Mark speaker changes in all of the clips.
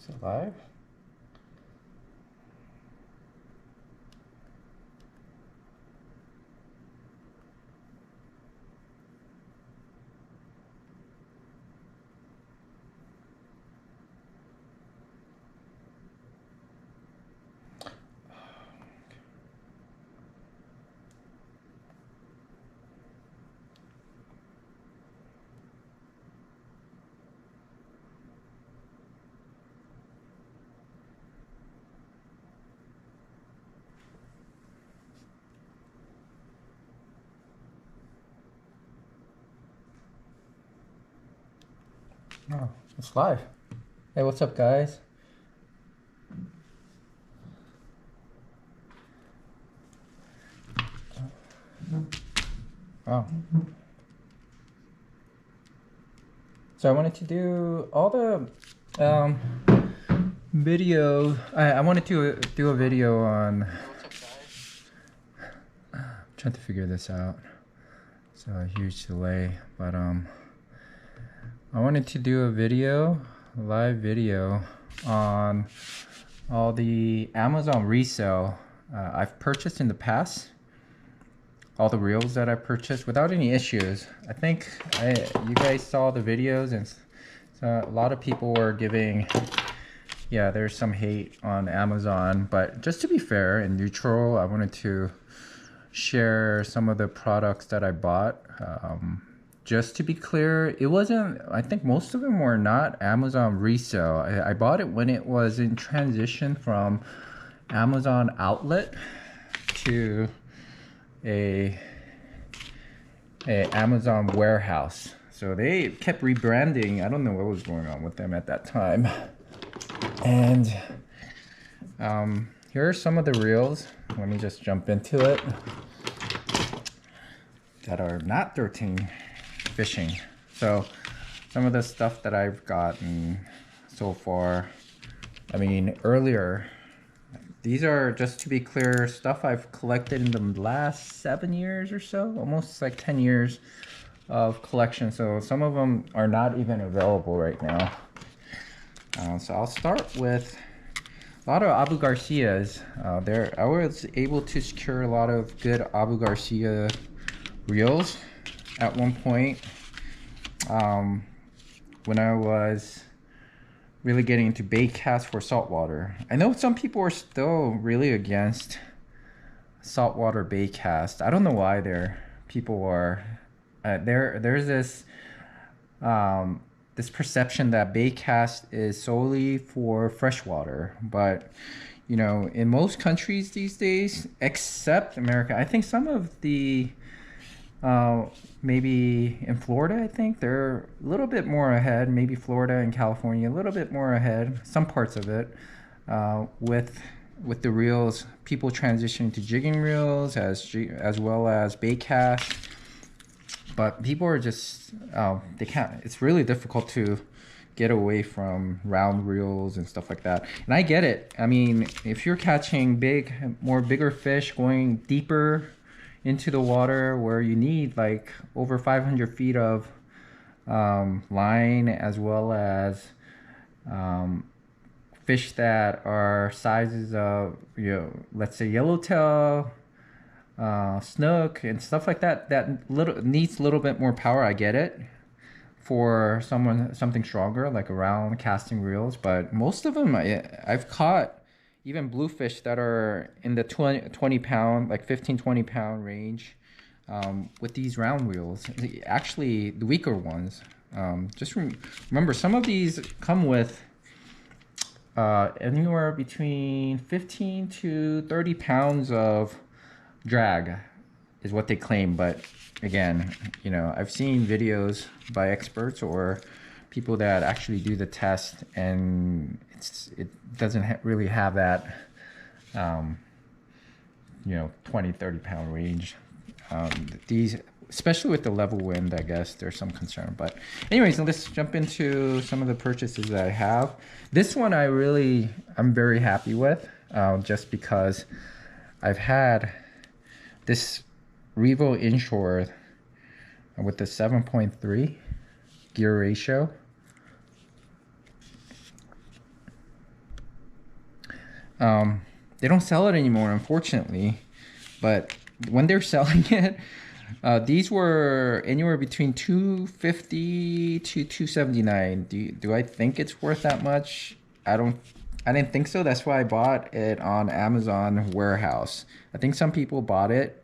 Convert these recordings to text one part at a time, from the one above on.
Speaker 1: Is it live? Oh, it's live. Hey, what's up, guys? Oh. So I wanted to do all the video. I wanted to do a video on. I'm trying to figure this out. So a huge delay, but I wanted to do a video, live video on all the Amazon resale I've purchased in the past. All the reels that I purchased without any issues. I think you guys saw the videos, and so a lot of people were giving, yeah, there's some hate on Amazon, but just to be fair and neutral, I wanted to share some of the products that I bought. Just to be clear, it wasn't, I think most of them were not Amazon resale. I bought it when it was in transition from Amazon outlet to a Amazon warehouse. So they kept rebranding. I don't know what was going on with them at that time. And here are some of the reels. Let me just jump into it. That are not 13 fishing. So some of the stuff that I've gotten so far, I mean earlier, these are, just to be clear, stuff I've collected in the last 7 years or so, almost like 10 years of collection. So some of them are not even available right now. So I'll start with a lot of Abu Garcias. I was able to secure a lot of good Abu Garcia reels at one point when I was really getting into bait cast for saltwater. I know some people are still really against saltwater bait cast. I don't know why people are. There's this this perception that bait cast is solely for freshwater, but you know, in most countries these days, except America, I think some of the maybe in Florida, I think they're a little bit more ahead. Maybe Florida and California a little bit more ahead. Some parts of it with the reels, people transitioning to jigging reels as well as bait cast. But people are just they can't. It's really difficult to get away from round reels and stuff like that. And I get it. I mean, if you're catching bigger fish, going deeper into the water where you need like over 500 feet of line, as well as fish that are sizes of, you know, let's say yellowtail, snook and stuff like that, needs a little bit more power. I get it for something stronger like around casting reels, but most of them I've caught even bluefish that are in the 20 pound, like 15-20 pound range with these round reels. Actually, the weaker ones. Just remember, some of these come with anywhere between 15 to 30 pounds of drag is what they claim. But again, you know, I've seen videos by experts or people that actually do the test, and it doesn't really have that you know, 20-30 pound range. These, especially with the level wind, I guess there's some concern. But anyways, let's jump into some of the purchases that I have. This one I'm very happy with, just because I've had this Revo inshore with the 7.3 gear ratio. They don't sell it anymore, unfortunately. But when they're selling it, these were anywhere between $250 to $279. Do I think it's worth that much? I didn't think so. That's why I bought it on Amazon Warehouse. I think some people bought it.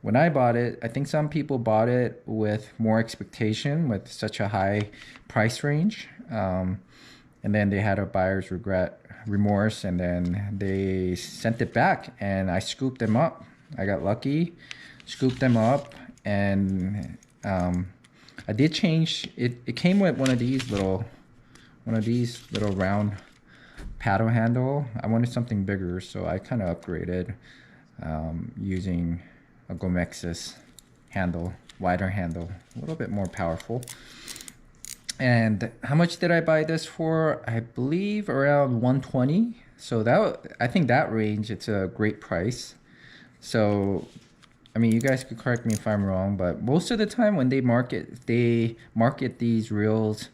Speaker 1: When I bought it, I think some people bought it with more expectation, with such a high price range. And then they had a buyer's remorse, and then they sent it back, and I scooped them up. I got lucky, scooped them up, and I did change it. It came with one of these little round paddle handle. I wanted something bigger, so I kind of upgraded using a Gomexus handle, wider handle, a little bit more powerful. And how much did I buy this for? I believe around 120. So I think that range, it's a great price. So I mean, you guys could correct me if I'm wrong, but most of the time when they market these reels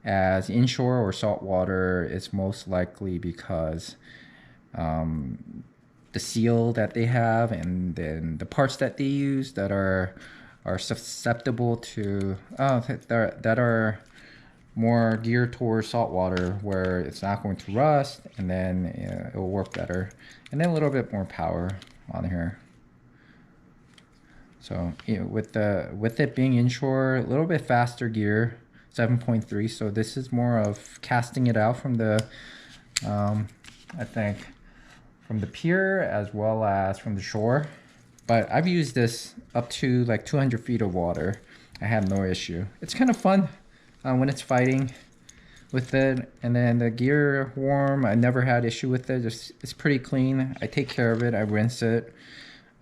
Speaker 1: as inshore or saltwater, it's most likely because the seal that they have, and then the parts that they use that are susceptible to that are more geared towards saltwater, where it's not going to rust, and then it'll work better, and then a little bit more power on here. So with it being inshore, a little bit faster gear, 7.3. So this is more of casting it out from the I think from the pier as well as from the shore. But I've used this up to like 200 feet of water. I have no issue. It's kind of fun when it's fighting with it. And then the gear warm, I never had issue with it. It's pretty clean. I take care of it. I rinse it.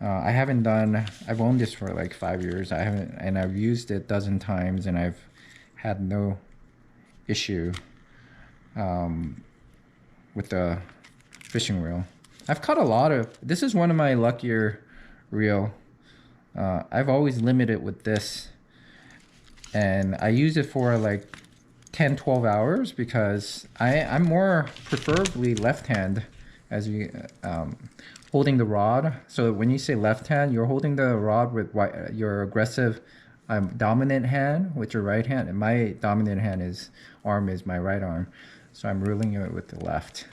Speaker 1: I've owned this for like 5 years. And I've used it a dozen times, and I've had no issue with the fishing reel. I've caught this is one of my luckier reel. I've always limited with this, and I use it for like 10-12 hours because I'm more preferably left hand, as you holding the rod. So when you say left hand, you're holding the rod with your aggressive dominant hand with your right hand, and my dominant arm is my right arm, so I'm reeling it with the left.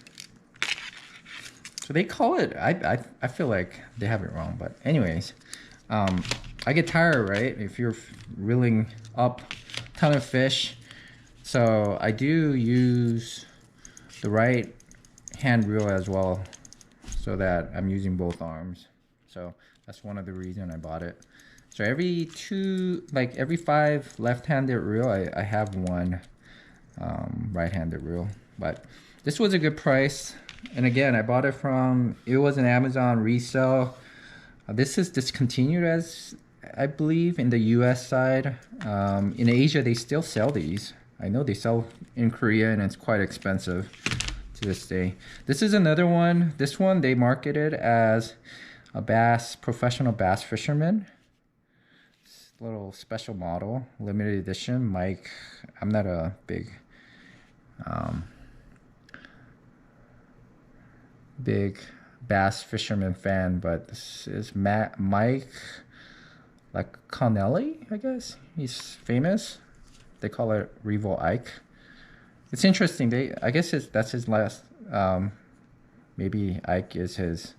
Speaker 1: So they call it, I feel like they have it wrong, but anyways, I get tired, right, if you're reeling up a ton of fish. So I do use the right hand reel as well, so that I'm using both arms. So that's one of the reasons I bought it. So every 5 left-handed reel, I have one right-handed reel. But this was a good price. And again, I bought it it was an Amazon resale. This is discontinued, as I believe, in the US side. In Asia, they still sell these. I know they sell in Korea, and it's quite expensive to this day. This is another one. This one they marketed as a professional bass fisherman. It's a little special model, limited edition. Mike, I'm not a big bass fisherman fan, but this is Mike like Connelly, I guess. He's famous. They call it Revo Ike. It's interesting. I guess that's his last. Maybe Ike is his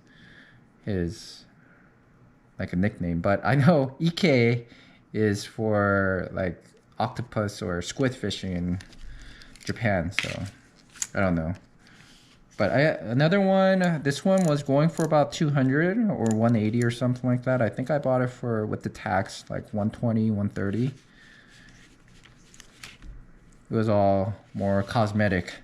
Speaker 1: like a nickname, but I know Ike is for like octopus or squid fishing in Japan. So I don't know. But another one. This one was going for about 200 or 180 or something like that. I think I bought it with the tax like 120, 130. It was all more cosmetic.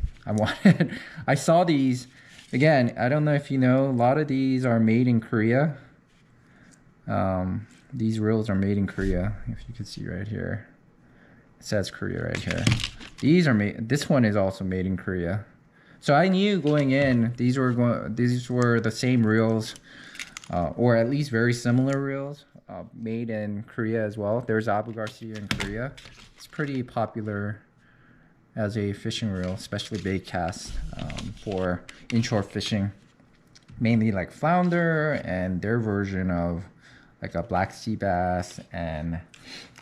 Speaker 1: I saw these, again, I don't know if you know, a lot of these are made in Korea. These reels are made in Korea, if you can see right here. It says Korea right here. This one is also made in Korea. So I knew going in, these were the same reels, or at least very similar reels, made in Korea as well. There's Abu Garcia in Korea. It's pretty popular as a fishing reel, especially bait cast for inshore fishing. mainly like flounder and their version of like a black sea bass and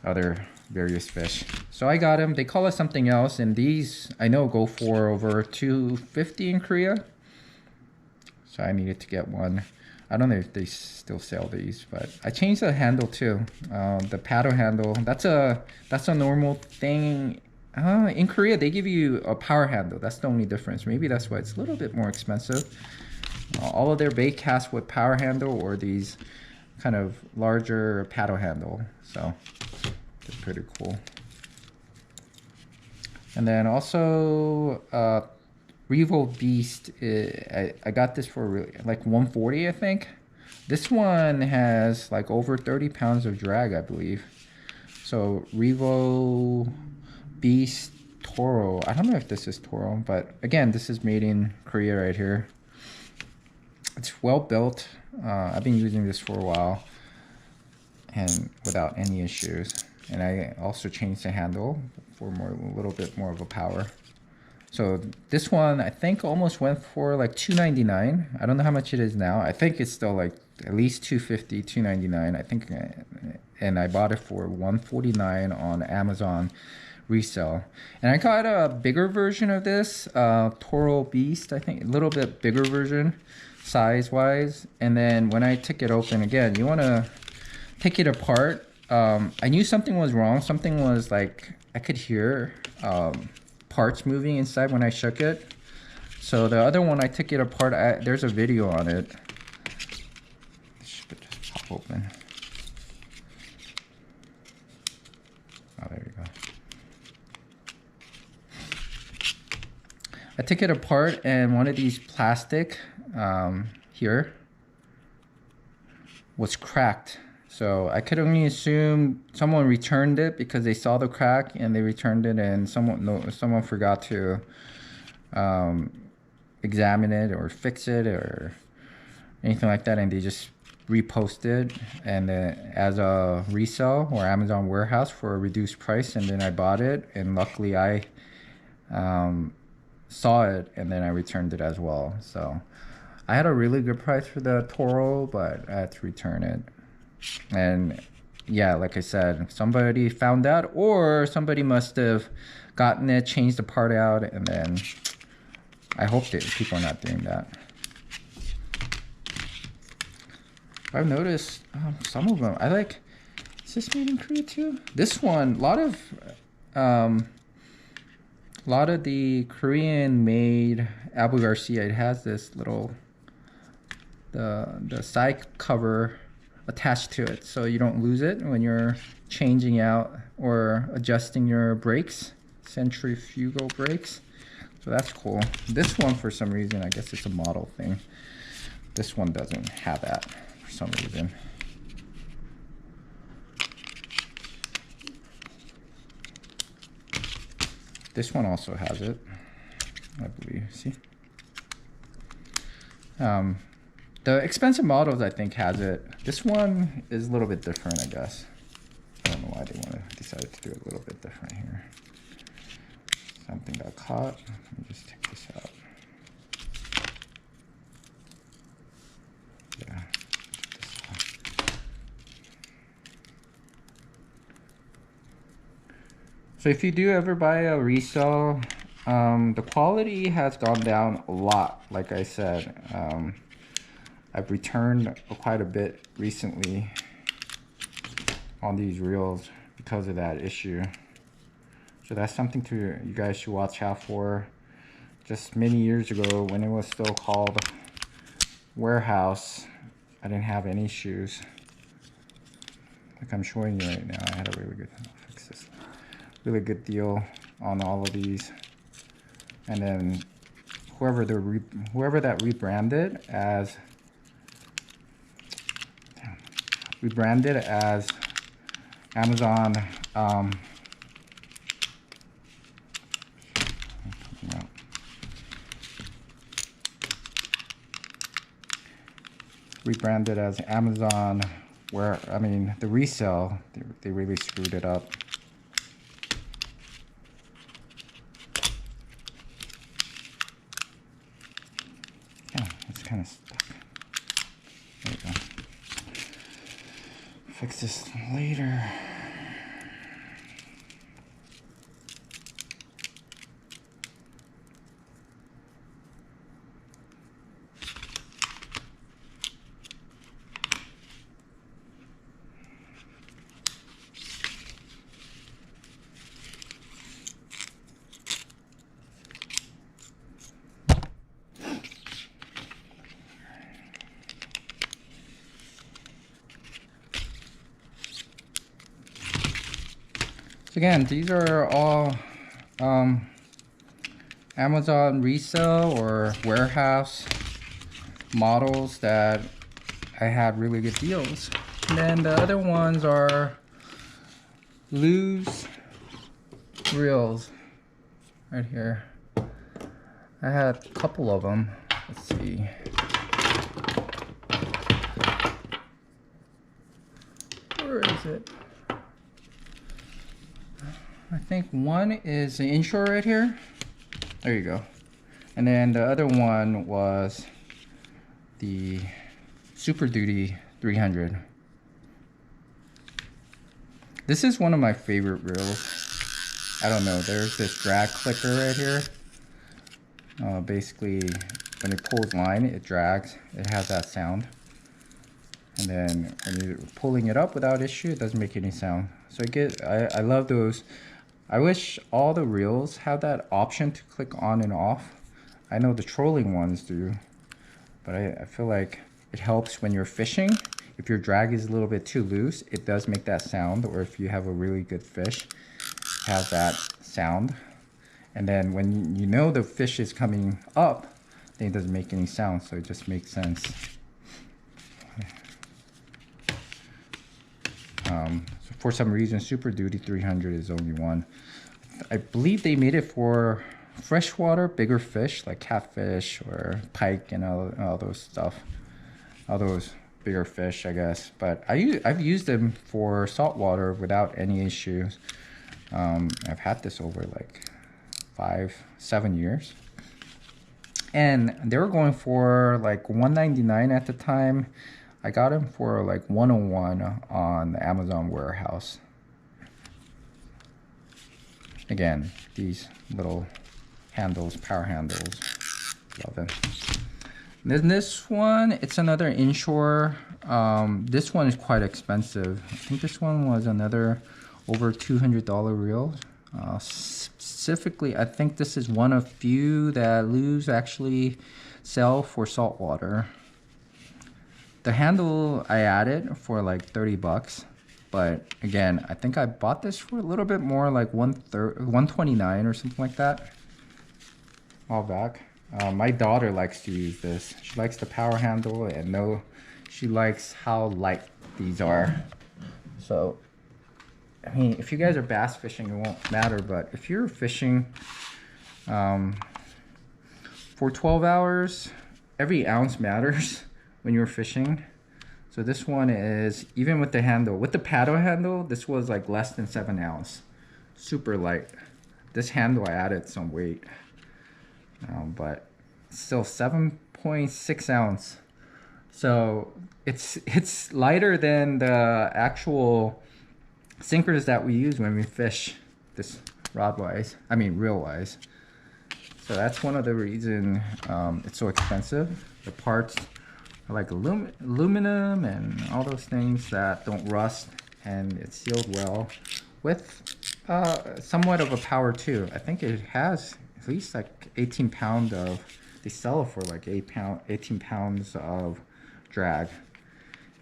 Speaker 1: other various fish. So I got them. They call it something else, and these I know go for over $250 in Korea. So I needed to get one. I don't know if they still sell these, but I changed the handle too. The paddle handle. That's a normal thing. In Korea, they give you a power handle. That's the only difference. Maybe that's why it's a little bit more expensive. All of their bait casts with power handle or these kind of larger paddle handle. So it's pretty cool. And then also Revo Beast. I got this for like $140, I think. This one has like over 30 pounds of drag, I believe. So Revo Beast Toro. I don't know if this is Toro, but again, this is made in Korea right here. It's well built. I've been using this for a while and without any issues. And I also changed the handle for a little bit more of a power. So this one I think almost went for like $299. I don't know how much it is now. I think it's still like at least $250, $299. I think, and I bought it for $149 on Amazon Resale. And I got a bigger version of this, Toro Beast, I think, a little bit bigger version size wise. And then when I took it open, again, you want to take it apart. I knew something was wrong. Something was like, I could hear parts moving inside when I shook it. So the other one, I took it apart. There's a video on it. This should just pop open. Oh, there you go. I took it apart and one of these plastic here was cracked. So I could only assume someone returned it because they saw the crack and they returned it, and someone forgot to examine it or fix it or anything like that, and they just reposted and as a resale or Amazon warehouse for a reduced price. And then I bought it, and luckily I saw it and then I returned it as well. So I had a really good price for the Toro, but I had to return it. And yeah, like I said, somebody found out, or somebody must have gotten it, changed the part out, and then I hope that people are not doing that. I've noticed some of them I like. Is this made in Korea too? This one, a lot of the Korean made Abu Garcia, it has this little the side cover attached to it, so you don't lose it when you're changing out or adjusting your brakes, centrifugal brakes. So that's cool. This one, for some reason, I guess it's a model thing, this one doesn't have that for some reason. This one also has it, I believe. See, the expensive models I think has it. This one is a little bit different, I guess. I don't know why they decided to do it a little bit different here. Something got caught. Let me just take this out. Yeah. So if you do ever buy a resale, the quality has gone down a lot. Like I said, I've returned quite a bit recently on these reels because of that issue. So that's something you guys should watch out for. Just many years ago, when it was still called warehouse, I didn't have any issues. Like I'm showing you right now, I had a really good, I'll fix this, really good deal on all of these. And then whoever that rebranded as Amazon rebranded as Amazon, where the resale, they really screwed it up. Yeah, it's kind of stuck. fix this later. Again, these are all Amazon resale or warehouse models that I had really good deals. And then the other ones are loose reels right here. I had a couple of them. Let's see. Where is it? I think one is the inshore right here. There you go. And then the other one was the Super Duty 300. This is one of my favorite reels. I don't know, there's this drag clicker right here. Basically, when it pulls line, it drags. It has that sound. And then when you're pulling it up without issue, it doesn't make any sound. So I love those. I wish all the reels have that option to click on and off. I know the trolling ones do, but I feel like it helps when you're fishing. If your drag is a little bit too loose, it does make that sound, or if you have a really good fish, it has that sound. And then when you know the fish is coming up, then it doesn't make any sound, so it just makes sense. So for some reason, Super Duty 300 is only one. I believe they made it for freshwater, bigger fish like catfish or pike and all those stuff. All those bigger fish, I guess. But I've used them for saltwater without any issues. I've had this over like 5-7 years. And they were going for like $199 at the time. I got them for like $101 on the Amazon warehouse. Again, these little handles, power handles, love them. Then this one, it's another inshore. This one is quite expensive. I think this one was another over $200 reel. Specifically, I think this is one of few that Lew's actually sell for saltwater. The handle I added for like 30 bucks, but again, I think I bought this for a little bit more, like $129 or something like that. All back. My daughter likes to use this. She likes the power handle, and she likes how light these are. So, I mean, if you guys are bass fishing, it won't matter, but if you're fishing for 12 hours, every ounce matters when you're fishing. So this one is, even with the handle, with the paddle handle, this was like less than 7 ounce. Super light. This handle I added some weight, but still 7.6 ounce. So it's lighter than the actual sinkers that we use when we fish this reel wise. So that's one of the reasons it's so expensive. The parts are like aluminum and all those things that don't rust, and it's sealed well with somewhat of a power too. I think it has at least like 18 pounds of, they sell it for like 18 pounds of drag.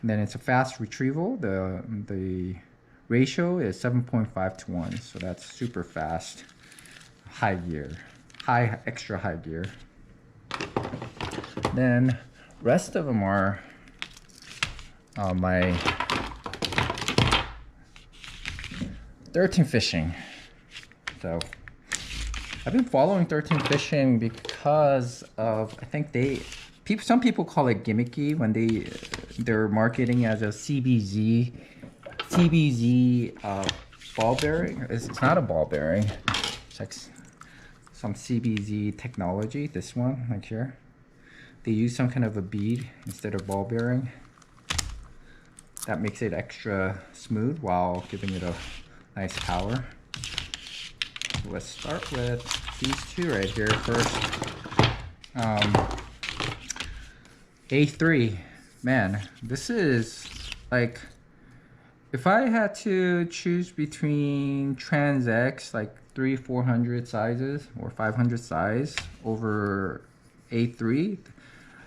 Speaker 1: And then it's a fast retrieval. The ratio is 7.5 to 1, so that's super fast. High gear, extra high gear. Then rest of them are my 13 Fishing. So I've been following 13 Fishing because of, I think some people call it gimmicky when they're marketing as a CBZ ball bearing. It's not a ball bearing. It's like some CBZ technology. This one, like here, they use some kind of a bead instead of ball bearing. that makes it extra smooth while giving it a nice power. So let's start with these two right here first. A3, man, this is like, if I had to choose between Trans X, like 300-400 sizes or 500 size over A3,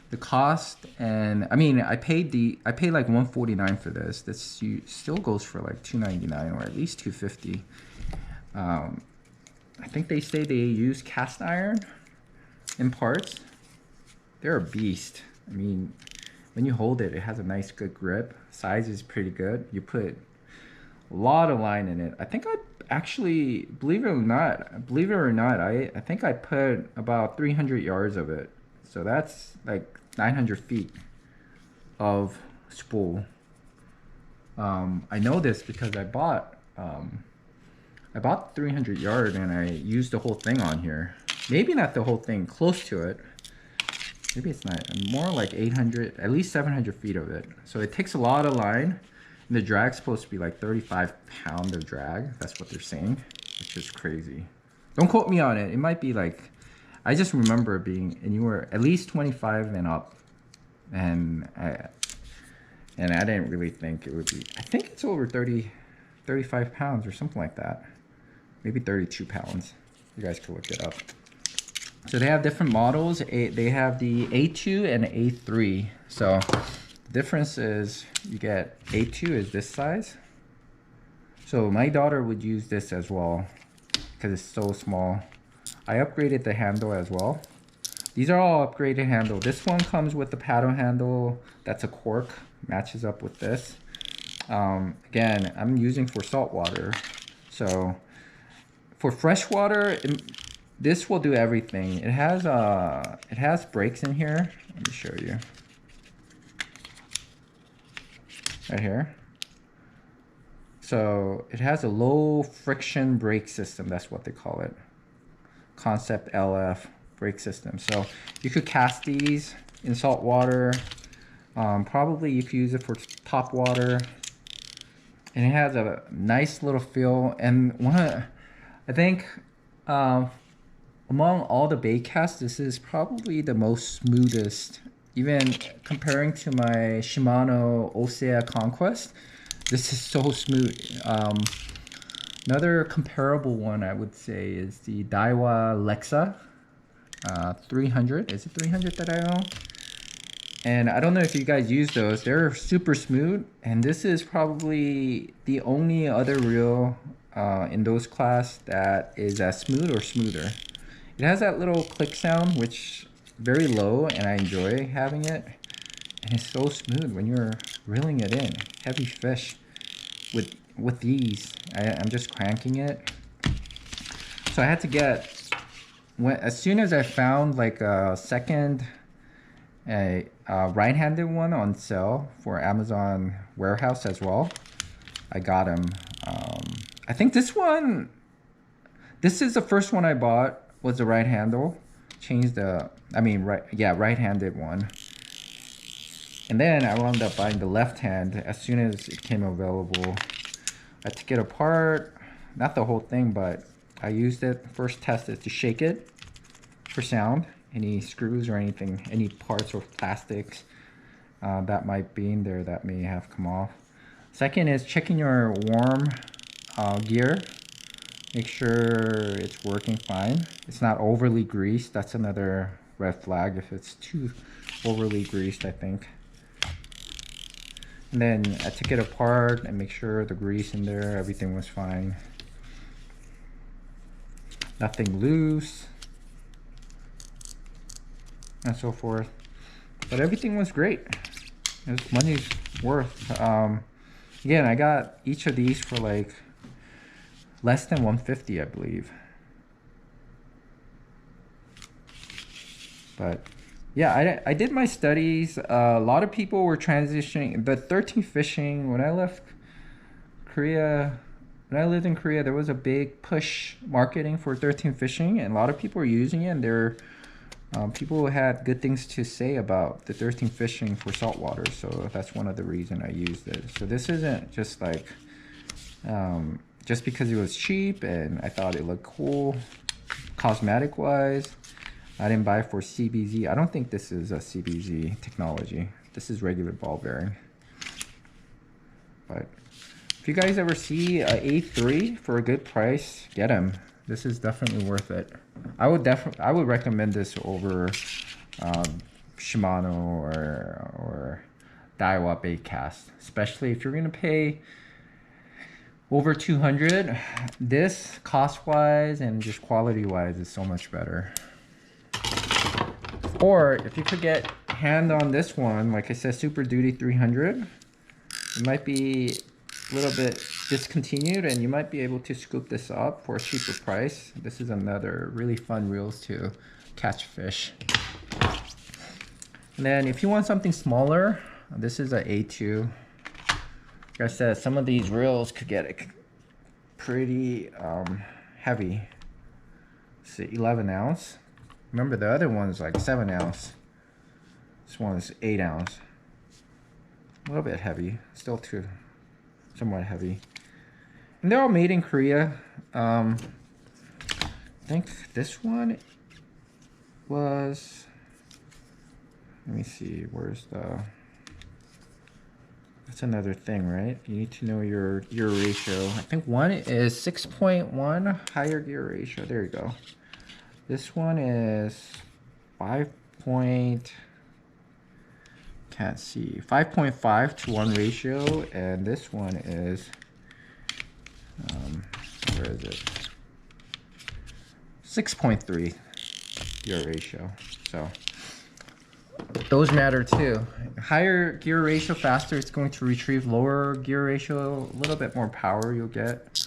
Speaker 1: the cost, and I mean, I paid like $149 for this. This still goes for like $299 or at least $250. I think they say they use cast iron in parts. They're a beast. I mean, when you hold it, it has a nice good grip. Size is pretty good. You put a lot of line in it. I think I actually, believe it or not, I think I put about 300 yards of it. So that's like 900 feet of spool. I know this because I bought 300 yard and I used the whole thing on here. Maybe not the whole thing, close to it. Maybe it's not, more like 800, at least 700 feet of it. So it takes a lot of line. And the drag's supposed to be like 35 pound of drag. That's what they're saying, which is crazy. Don't quote me on it. It might be like, I just remember it being anywhere at least 25 and up. And I didn't really think it would be, I think it's over 35 pounds or something like that. Maybe 32 pounds. You guys can look it up. So they have different models. They have the A2 and A3. So the difference is you get A2 is this size. So my daughter would use this as well because it's so small. I upgraded the handle as well. These are all upgraded handle. This one comes with the paddle handle. That's a cork, matches up with this. Again, I'm using for saltwater. So for freshwater, this will do everything. It has brakes in here. Let me show you. Right here. So it has a low friction brake system. That's what they call it. Concept LF brake system. So you could cast these in salt water. Probably you could use it for top water. And it has a nice little feel. And I think among all the bait casts, this is probably the most smoothest. Even comparing to my Shimano Osea Conquest, this is so smooth. Another comparable one I would say is the Daiwa Lexa 300. Is it 300 that I own? And I don't know if you guys use those. They're super smooth. And this is probably the only other reel in those class that is as smooth or smoother. It has that little click sound, which very low, and I enjoy having it. And it's so smooth when you're reeling it in. Heavy fish with these. I'm just cranking it. So I had to get, as soon as I found like a second right-handed one on sale for Amazon warehouse as well, I got them. I think this is the first one I bought, was the right handle. Changed the, right-handed one. And then I wound up buying the left hand as soon as it came available. I took it apart, not the whole thing, but I used it, first tested to shake it for sound. Any screws or anything, any parts or plastics that might be in there that may have come off. Second is checking your worm gear. Make sure it's working fine. It's not overly greased. That's another red flag if it's too overly greased, I think. And then I took it apart and make sure the grease in there, everything was fine. Nothing loose. And so forth. But everything was great. It was money's worth. Again, I got each of these for like less than $150, I believe. But yeah, I did my studies. A lot of people were transitioning. The 13 fishing, when I left Korea, when I lived in Korea, there was a big push marketing for 13 fishing, and a lot of people were using it, and they're People had good things to say about the 13 fishing for saltwater, so that's one of the reasons I used it. So this isn't just like just because it was cheap and I thought it looked cool cosmetic wise. I didn't buy it for CBZ. I don't think this is a CBZ technology. This is regular ball bearing. But if you guys ever see a A3 for a good price, get them. This is definitely worth it. I would recommend this over Shimano or Daiwa bait cast, especially if you're gonna pay over 200. This cost wise and just quality wise is so much better. Or if you could get hand on this one, like I said, Super Duty 300, it might be a little bit discontinued and you might be able to scoop this up for a cheaper price. This is another really fun reels to catch fish. And then if you want something smaller, this is a A2. Like I said, some of these reels could get pretty heavy. It's 11 ounce. Remember the other one's like 7 ounce. This one's 8 ounce. A little bit heavy, still somewhat heavy. And they're all made in Korea. I think this one was, let me see, where's the, that's another thing, right? You need to know your gear ratio. I think one is 6.1 higher gear ratio. There you go. This one is 5.5 to 1 ratio, and this one is where is it? 6.3 gear ratio. So those matter too. Higher gear ratio, faster it's going to retrieve. Lower gear ratio, a little bit more power you'll get.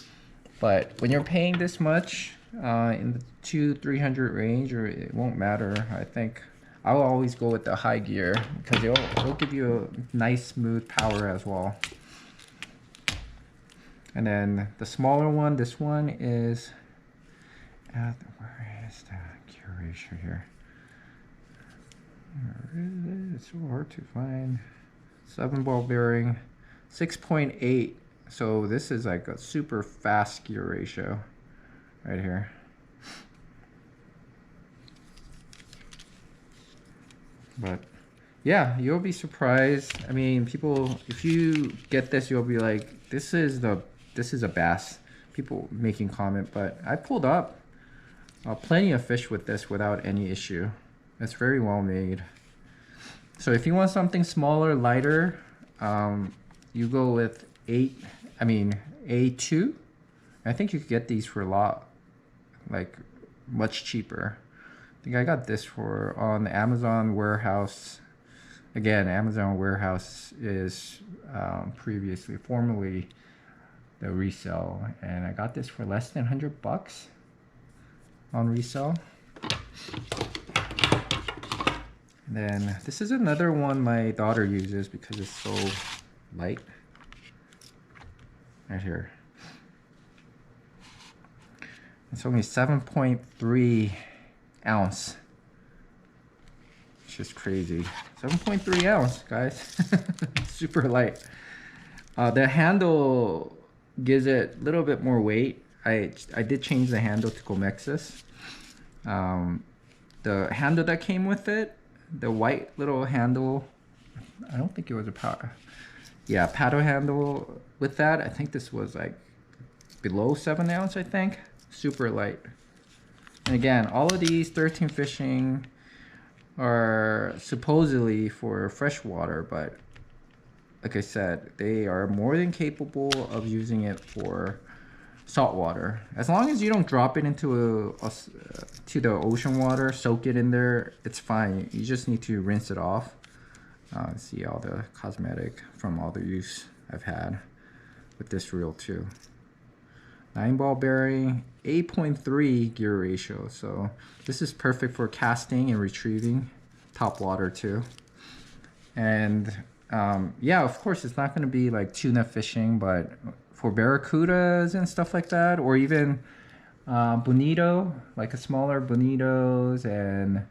Speaker 1: But when you're paying this much in the 200-300 range, or it won't matter. I think I'll always go with the high gear because it'll give you a nice smooth power as well. And then the smaller one, this one is at, where is the gear ratio here? Where is it? It's so hard to find. 7 ball bearing, 6.8. So this is like a super fast gear ratio right here. But yeah, you'll be surprised. I mean, people, if you get this, you'll be like, this is a bass. People making comment, but I pulled up plenty of fish with this without any issue. It's very well made. So if you want something smaller, lighter, you go with A2. I think you could get these for a lot, like much cheaper. I think I got this for on the Amazon warehouse. Again, Amazon warehouse is formerly the Resale, and I got this for less than $100 on Resale. And then this is another one my daughter uses because it's so light. Right here. It's only 7.3 ounce. It's just crazy. 7.3 ounce, guys. Super light. The handle gives it a little bit more weight. I did change the handle to Gomexus. The handle that came with it, the white little handle, I don't think it was a paddle handle with that. I think this was like below 7 ounce, I think. Super light. And again, all of these 13 fishing are supposedly for freshwater, but like I said, they are more than capable of using it for saltwater. As long as you don't drop it into to the ocean water, soak it in there, it's fine. You just need to rinse it off. See all the cosmetic from all the use I've had with this reel too. 9 ball bearing, 8.3 gear ratio. So this is perfect for casting and retrieving top water too. And yeah, of course it's not going to be like tuna fishing, but for barracudas and stuff like that, or even bonito, like a smaller bonitos and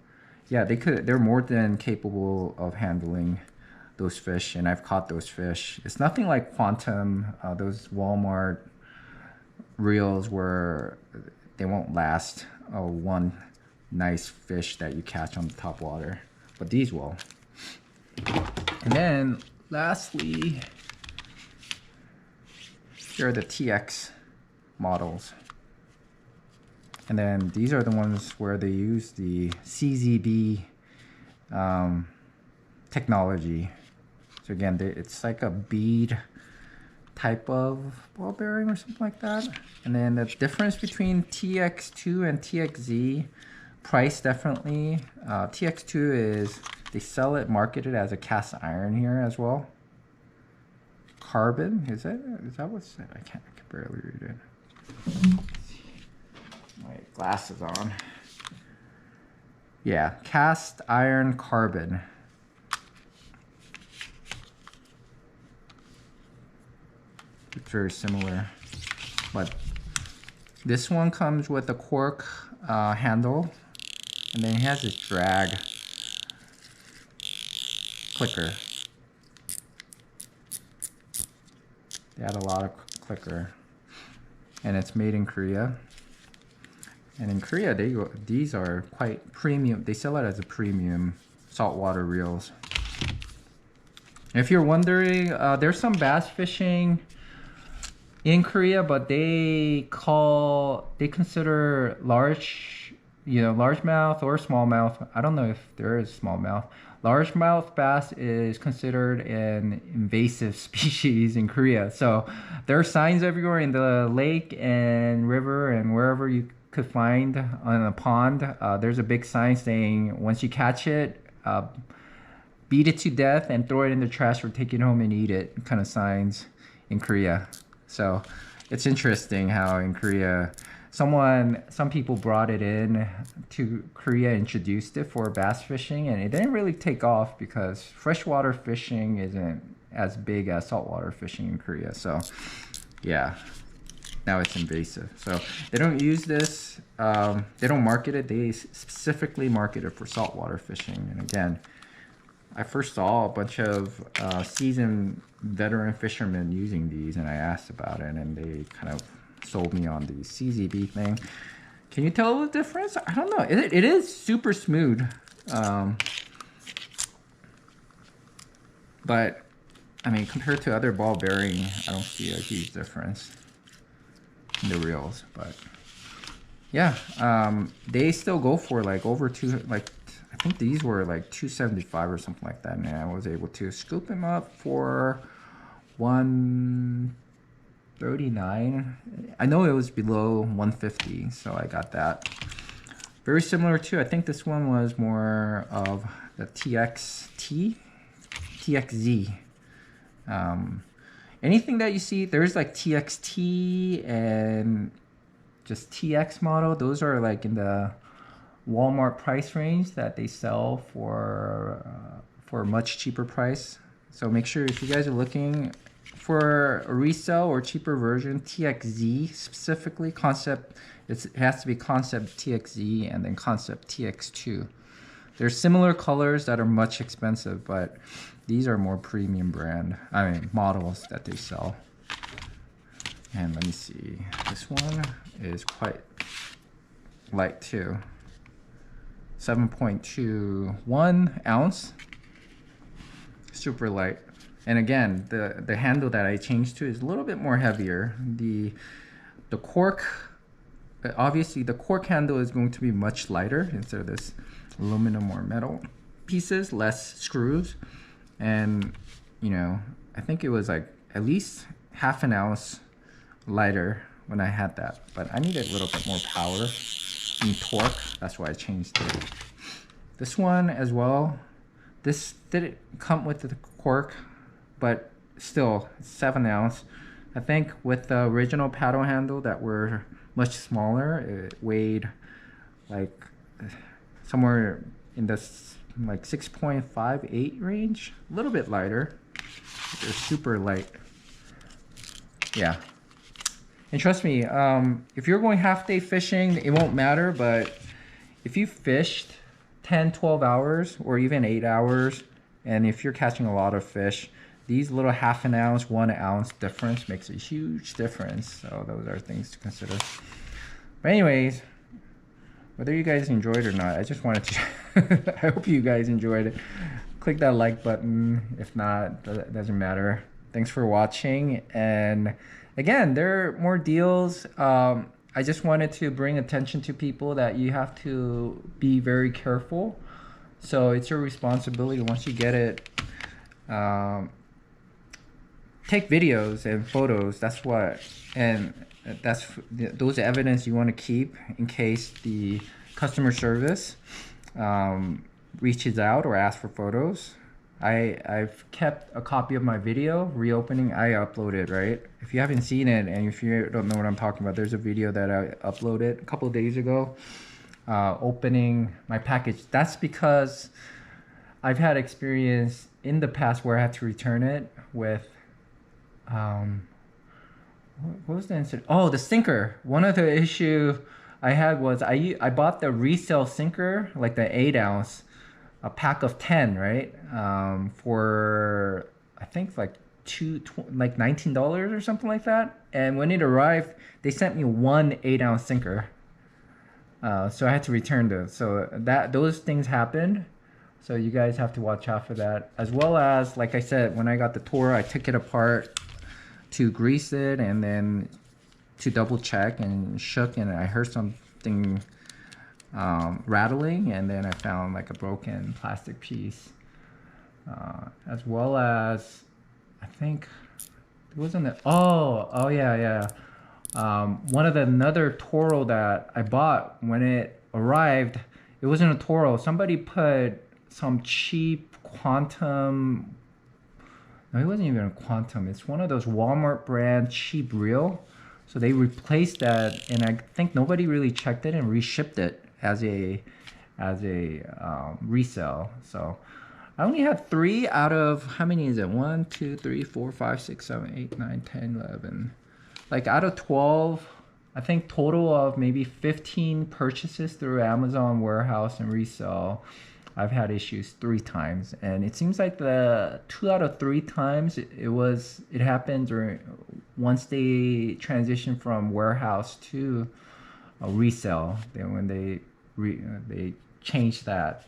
Speaker 1: yeah, they're more than capable of handling those fish, and I've caught those fish. It's nothing like Quantum, those Walmart reels where they won't last one nice fish that you catch on the top water, but these will. And then lastly, here are the TX models. And then these are the ones where they use the CZB technology. So again, it's like a bead type of ball bearing or something like that. And then the difference between TX2 and TXZ, price definitely. TX2 is, they sell it, market it as a cast iron here as well. Carbon, is that what's it? I can barely read it. My glasses on. Yeah, cast iron carbon. It's very similar, but this one comes with a cork handle, and then it has this drag clicker. They add a lot of clicker, and it's made in Korea. And in Korea, these are quite premium. They sell it as a premium saltwater reels. If you're wondering, there's some bass fishing in Korea, but they consider large, largemouth or smallmouth. I don't know if there is smallmouth. Largemouth bass is considered an invasive species in Korea. So there are signs everywhere in the lake and river and wherever you could find on a pond. There's a big sign saying once you catch it, beat it to death and throw it in the trash or take it home and eat it, kind of signs in Korea. So it's interesting how in Korea, some people brought it in to Korea, introduced it for bass fishing, and it didn't really take off because freshwater fishing isn't as big as saltwater fishing in Korea. So yeah, now it's invasive. So they don't use this, they don't market it, they specifically market it for saltwater fishing. And again, I first saw a bunch of seasoned veteran fishermen using these, and I asked about it, and they kind of sold me on the CZB thing. Can you tell the difference? I don't know. It is super smooth, but I mean, compared to other ball bearing, I don't see a huge difference in the reels. But yeah, they still go for like over I think these were like $275 or something like that, and I was able to scoop them up for $139. I know it was below $150, so I got that. Very similar to, I think this one was more of the TXZ. Anything that you see, there's like TXT and just TX model. Those are like in the Walmart price range that they sell for a much cheaper price. So make sure if you guys are looking for a resale or cheaper version, TXZ specifically, concept, it has to be concept TXZ and then concept TX2. There's similar colors that are much expensive, but these are more premium brand, models that they sell. And let me see, this one is quite light too. 7.21 ounce, super light. And again, the handle that I changed to is a little bit more heavier. The cork, obviously the cork handle is going to be much lighter instead of this aluminum or metal pieces, less screws. And I think it was like at least half an ounce lighter when I had that, but I needed a little bit more power and torque. That's why I changed it. This one as well, this didn't come with the cork, but still 7 ounce. I think with the original paddle handle that were much smaller, it weighed like somewhere in the like 6.58 range, a little bit lighter. They're super light. Yeah. And trust me, if you're going half-day fishing, it won't matter, but if you fished 10-12 hours or even 8 hours, and if you're catching a lot of fish, these little half an ounce, 1 ounce difference makes a huge difference. So those are things to consider. But anyways, whether you guys enjoyed it or not, I just wanted to I hope you guys enjoyed it. Click that like button. If not, it doesn't matter. Thanks for watching. And again, there are more deals. I just wanted to bring attention to people that you have to be very careful. So it's your responsibility once you get it. Take videos and photos. That's what, and that's those evidence you want to keep in case the customer service reaches out or asks for photos. I've kept a copy of my video reopening. I uploaded, right? If you haven't seen it and if you don't know what I'm talking about, there's a video that I uploaded a couple of days ago opening my package. That's because I've had experience in the past where I had to return it with what was the incident? Oh, the sinker. One of the issue I had was I bought the Resale sinker, like the 8 ounce, a pack of 10, right? For I think like $19 or something like that. And when it arrived, they sent me 1 8 ounce sinker. So I had to return those. So those things happened. So you guys have to watch out for that. As well as, like I said, when I got the Toro, I took it apart to grease it and then to double check, and shook, and I heard something rattling, and then I found like a broken plastic piece. As well as, I think it wasn't it. Oh yeah. One of another Toro that I bought, when it arrived, it wasn't a Toro. Somebody put some cheap Quantum. No, it wasn't even a Quantum. It's one of those Walmart brand cheap reel. So they replaced that, and I think nobody really checked it and reshipped it as a resale. So I only had 3 out of, how many is it? 1, 2, 3, 4, 5, 6, 7, 8, 9, 10, 11. Like out of 12, I think total of maybe 15 purchases through Amazon warehouse and resale, I've had issues 3 times, and it seems like the 2 out of 3 times it happened once they transitioned from warehouse to a resale. Then when they changed that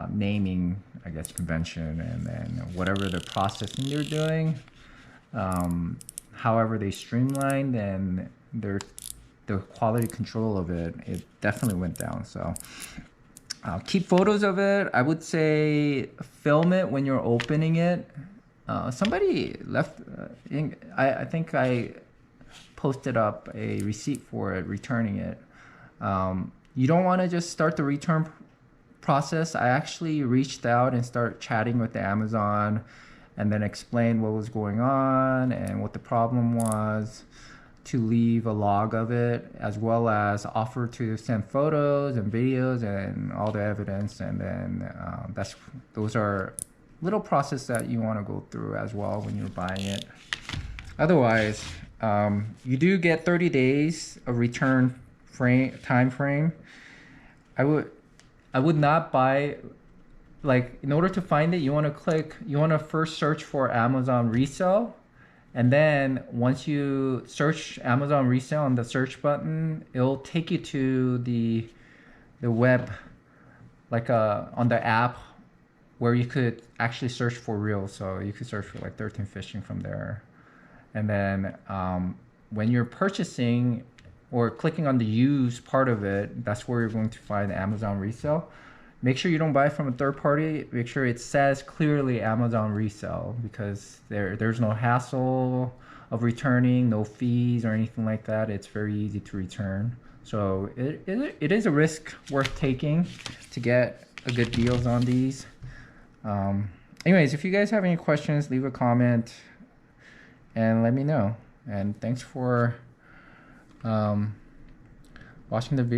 Speaker 1: naming, I guess, convention, and then whatever the processing they're doing, however they streamlined, and the quality control of it definitely went down. So keep photos of it. I would say film it when you're opening it. Somebody left, I think I posted up a receipt for it, returning it. You don't want to just start the return process. I actually reached out and started chatting with the Amazon, and then explained what was going on and what the problem was, to leave a log of it, as well as offer to send photos and videos and all the evidence. And then those are little process that you want to go through as well when you're buying it. Otherwise, you do get 30 days of return time frame. I would not buy, like, in order to find it, you want to first search for Amazon resale. And then once you search Amazon resale on the search button, it'll take you to the web, like on the app, where you could actually search for reels. So you could search for like 13 Fishing from there. And then when you're purchasing or clicking on the use part of it, that's where you're going to find Amazon resale. Make sure you don't buy from a third party. Make sure it says clearly Amazon resale, because there's no hassle of returning, no fees or anything like that. It's very easy to return. So it is a risk worth taking to get a good deals on these. Anyways, if you guys have any questions, leave a comment and let me know. And thanks for watching the video.